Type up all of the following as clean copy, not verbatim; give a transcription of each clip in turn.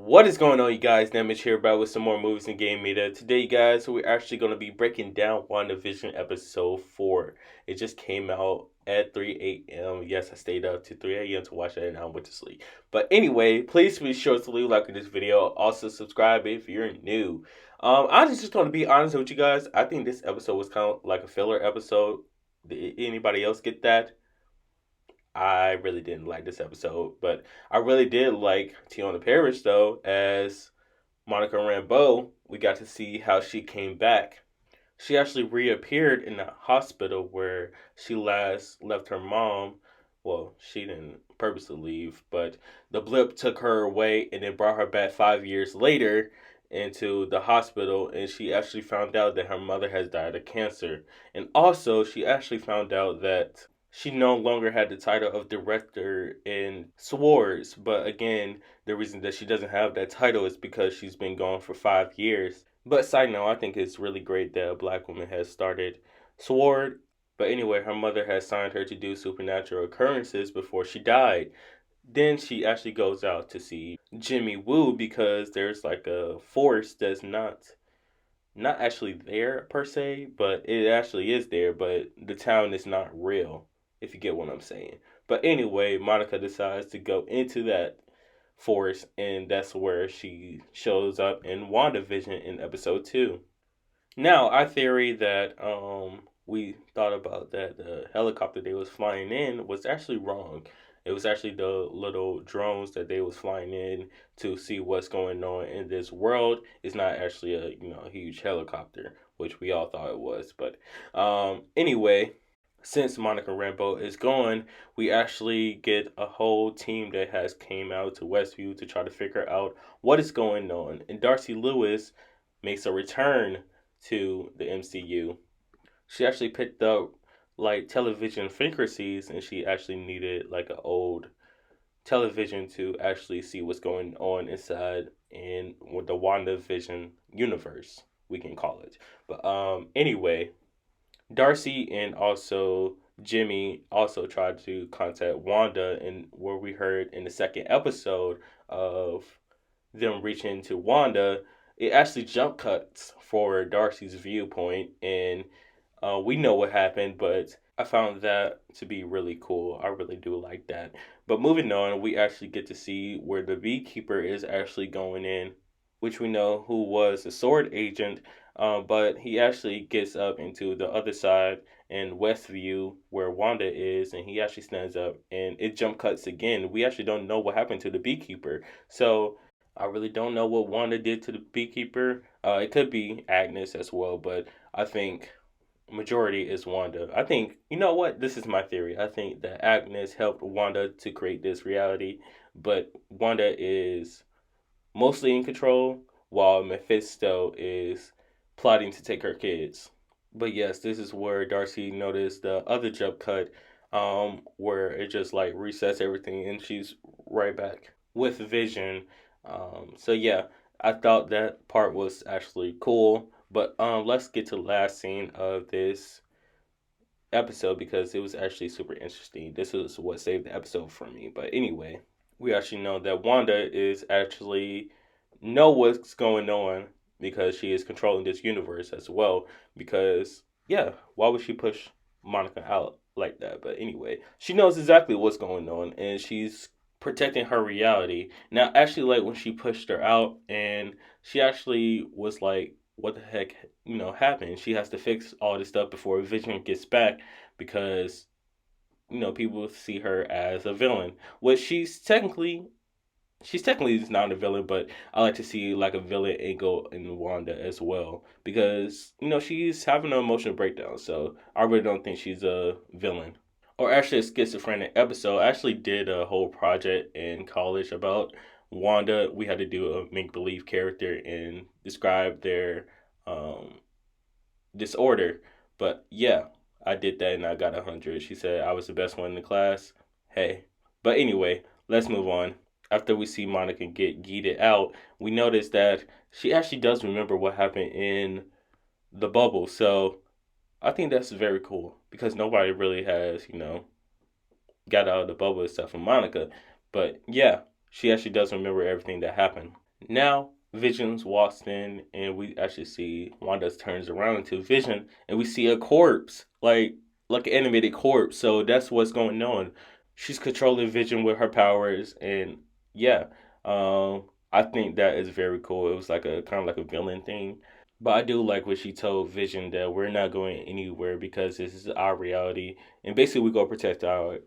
What is going on, you guys? Damage here, back with some more movies and game media. Today, you guys, we're actually going to be breaking down WandaVision episode 4. It just came out at 3 a.m. Yes, I stayed up to 3 a.m. to watch it and I went to sleep. But anyway, please be sure to leave a like on this video. Also, subscribe if you're new. I'm just going to be honest with you guys. I think this episode was kind of like a filler episode. Did anybody else get that? I really didn't like this episode, but I really did like Tiana Parrish though as Monica Rambeau. We got to see how she came back. She actually reappeared in the hospital where she last left her mom. Well, she didn't purposely leave, but the blip took her away and then brought her back 5 years later into the hospital, and she actually found out that her mother has died of cancer. And also, she actually found out that she no longer had the title of director in Swords, but again, the reason that she doesn't have that title is because she's been gone for 5 years. But side note, I think it's really great that a black woman has started Sword. But anyway, her mother has signed her to do supernatural occurrences before she died. Then she actually goes out to see Jimmy Woo because there's like a force that's not actually there per se, but it actually is there, but the town is not real, if you get what I'm saying. But anyway, Monica decides to go into that force, and that's where she shows up in WandaVision in episode 2. Now, I theory that we thought about that the helicopter they was flying in was actually wrong. It was actually the little drones that they was flying in to see what's going on in this world. It's not actually a a huge helicopter, which we all thought it was. But anyway, since Monica Rambeau is gone, we actually get a whole team that has came out to Westview to try to figure out what is going on. And Darcy Lewis makes a return to the MCU. She actually picked up like television frequencies, and she actually needed like an old television to actually see what's going on inside in the WandaVision universe, we can call it. But anyway, Darcy and also Jimmy also tried to contact Wanda, and where we heard in the second episode of them reaching to Wanda, it actually jump cuts for Darcy's viewpoint, and we know what happened, but I found that to be really cool. I really do like that. But moving on, we actually get to see where the beekeeper is actually going in, which we know who was a sword agent, but he actually gets up into the other side in Westview where Wanda is, and he actually stands up, and it jump cuts again. We actually don't know what happened to the beekeeper, so I really don't know what Wanda did to the beekeeper. It could be Agnes as well, but I think majority is Wanda. I think, you know what? This is my theory. I think that Agnes helped Wanda to create this reality, but Wanda is mostly in control while Mephisto is plotting to take her kids. But yes, this is where Darcy noticed the other jump cut, where it just like resets everything and she's right back with Vision. So yeah, I thought that part was actually cool. But let's get to the last scene of this episode because it was actually super interesting. This is what saved the episode for me. But anyway, we actually know that Wanda is actually know what's going on because she is controlling this universe as well. Because yeah, why would she push Monica out like that? But anyway, she knows exactly what's going on, and she's protecting her reality. Now, actually, like when she pushed her out, and she actually was like, "What the heck, happened?" She has to fix all this stuff before Vision gets back because people see her as a villain, which she's technically not a villain, but I like to see like a villain angle in Wanda as well because she's having an emotional breakdown. So I really don't think she's a villain or actually a schizophrenic episode. I actually did a whole project in college about Wanda. We had to do a make believe character and describe their um, disorder. But yeah, I did that and I got 100. She said I was the best one in the class. Hey, but anyway, let's move on. After we see Monica get yeeted out, we notice that she actually does remember what happened in the bubble. So I think that's very cool because nobody really has, got out of the bubble except for Monica. But yeah, she actually does remember everything that happened. Now Vision's walks in, and we actually see Wanda turns around into Vision, and we see a corpse, like an animated corpse. So that's what's going on. She's controlling Vision with her powers, and yeah, I think that is very cool. It was like a kind of like a villain thing. But I do like what she told Vision that we're not going anywhere because this is our reality, and basically we go protect our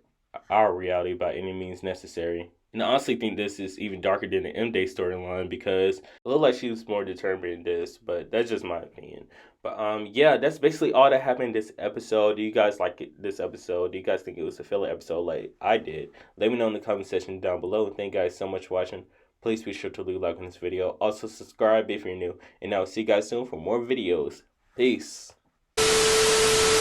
reality by any means necessary. And I honestly think this is even darker than the M Day storyline because it looked like she was more determined in this, but that's just my opinion. But yeah, that's basically all that happened in this episode. Do you guys like this episode? Do you guys think it was a filler episode like I did? Let me know in the comment section down below. Thank you guys so much for watching. Please be sure to leave a like on this video. Also subscribe if you're new. And I'll see you guys soon for more videos. Peace.